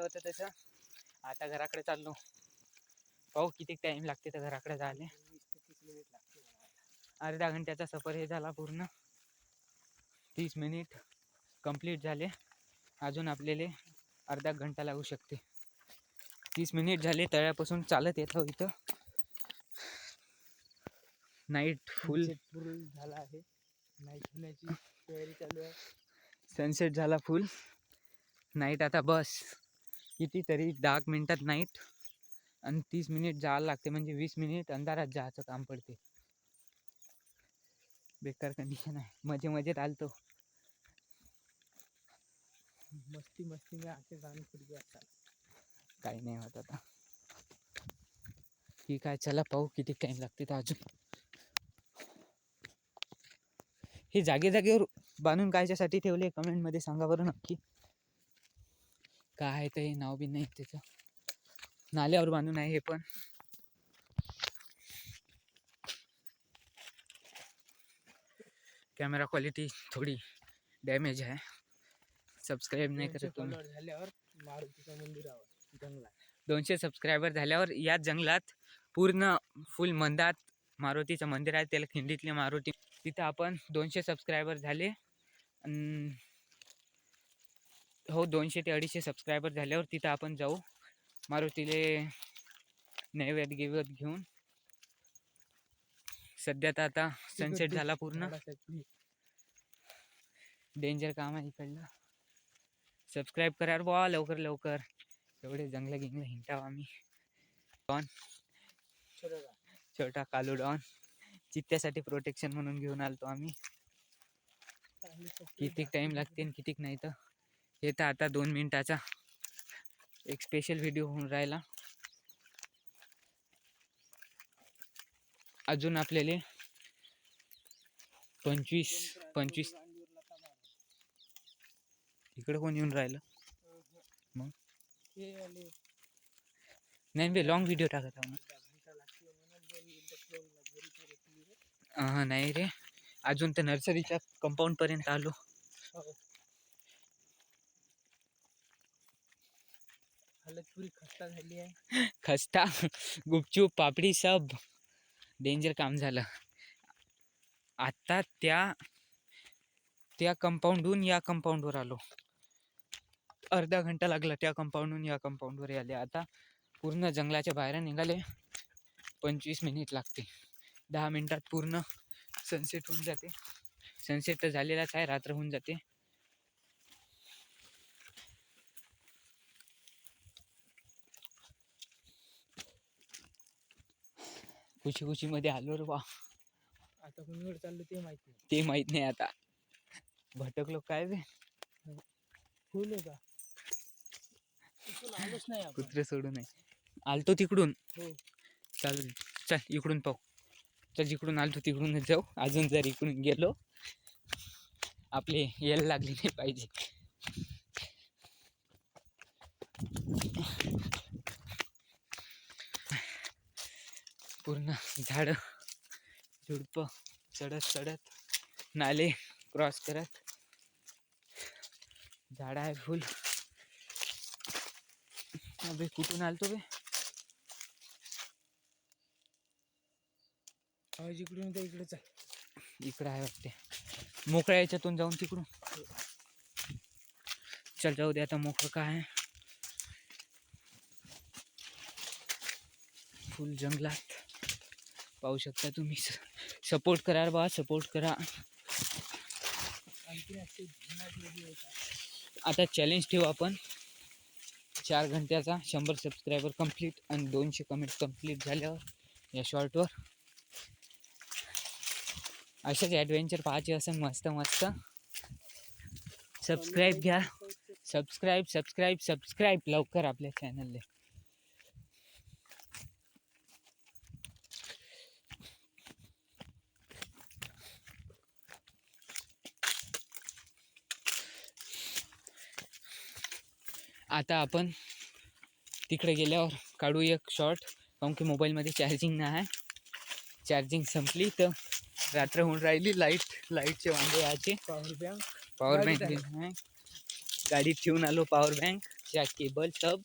होतं तसं. आता घराकडे चाललो, पाहू किती टाइम लागते तर घराकडे जायला. 20 ते 30 मिनिट लागते. अर्ध्या घंट्याचा सफर हे झाला पूर्ण. 30 मिनिट कंप्लीट झाले. अजून आपल्याला अर्धा घंटा लागू शकते. 30 मिनिट झाले तळ्यापासून चालत येतो. इथं नाईट फुल झाला आहे. नाईट होण्याची तयारी चालू आहे. सनसेट झाला फुल. नाईट आता बस कितीतरी 10 मिनिटात नाईट. आणि 30 मिनिट जायला लागते, म्हणजे 20 मिनिट अंधारात जायचं काम पडते. बेकार कंडिशन आहे. मजेत आलतो. मस्ती में आके जाने खुल गया. काही नाही होत आता. ठीक आहे, चला पाहू किती टाइम लागते. तर अजून हे जागेवर बांधून कायच्यासाठी ठेवले कमेंट मध्ये सांगा बरं नक्की. काय आहे ते नाव बी नाही त्याचं. नाल्यावर बांधून आहे हे पण. कॅमेरा क्वालिटी थोडी डॅमेज आहे. सबस्क्राईब नाही करत तुम्ही. झाल्यावर मारुतीच्या मंदिरावर जंगलात 200 सबस्क्रायबर झाल्यावर या जंगलात पूर्ण फुल मंदात मारुतीचं मंदिर आहे. त्याला खिंडीतले मारुती. तिथं आपण 200 सबस्क्रायबर झाले. हो 200 ते 250 सबस्क्रायबर झाल्यावर तिथं आपण जाऊ. मारुतीले नैवेद्य घेऊन. सध्या तर आता सनसेट झाला पूर्ण. डेंजर काम आहे इकडलं. सबस्क्राईब करा बुवा लवकर. एवढे जंगल हिंटाव आम्ही. डॉन छोटा कालू डॉन चित्त्यासाठी प्रोटेक्शन म्हणून घेऊन आलतो आम्ही. किती टाइम लागते आणि किती नाही. तर हे तर आता 2 मिनिटाचा एक स्पेशल व्हिडिओ होऊन राहिला. अजून आपल्याला 25 इकडे कोण येऊन राहिलं मग. नाही बे लॉंग व्हिडिओ टाकत आहो ना. नाही रे, अजून तर नर्सरीच्या कंपाऊंड पर्यंत आलो. हालत पुरी खस्ता झाली आहे. खस्ता गुपचूप पापडी सब डेंजर काम झालं. आता त्या कंपाऊंडहून या कंपाऊंडवर आलो. अर्धा घंटा लागला त्या कंपाऊंडहून या कंपाऊंडवर आले. आता पूर्ण जंगलाच्या बाहेर निघाले. 25 मिनिट लागते. 10 मिनिटात पूर्ण सनसेट होऊन जाते. सनसेट तर झालेलाच आहे, रात्र होऊन जाते. खुशी मध्ये आलो रे बा. आता कुणीकडे चाललो ते माहित नाही. आता भटकलो काय बे. फुल आहे का आलोच नाही. कुत्रे सोडू नये. आलतो तिकडून. हो चल इकडून पाहू. तर जिकडून आलतो तिकडूनच जाऊ. अजून जर इकडून गेलो आपले यायला लागली नाही पाहिजे. पूर्ण झाड झुडप चढत नाले क्रॉस करत झाड आहे फुल. अबे कुठून आलतो बे. जिकडून तर इकडेच आहे. इकडं आहे वाटते. मोकळ्या याच्यातून जाऊन तिकडून. चल जाऊ दे आता. मोकळं काय आहे. फुल जंगलात पाहू शकता तुम्ही. सपोर्ट करा बा, सपोर्ट करा. आता चॅलेंज ठेवू आपण 4 घंट्याचा. 100 सबस्क्रायबर कंप्लीट आणि 200 कमेंट कंप्लीट झाल्यावर या शॉर्टवर असेच ॲडव्हेंचर पाहायचे असेल मस्त. सबस्क्राईब घ्या. सबस्क्राईब लवकर आपल्या चॅनलला. आता आपण तिकडे गेल्यावर काढू एक शॉर्ट. काऊन की मोबाईलमध्ये चार्जिंग नाही आहे. चार्जिंग संपली तर रात्र होऊन राहिली. लाईटचे वांदे यायचे. पॉवर बँक नाही. गाडीत ठेवून आलो पॉवर बँक. लाइट्सच्या केबल सब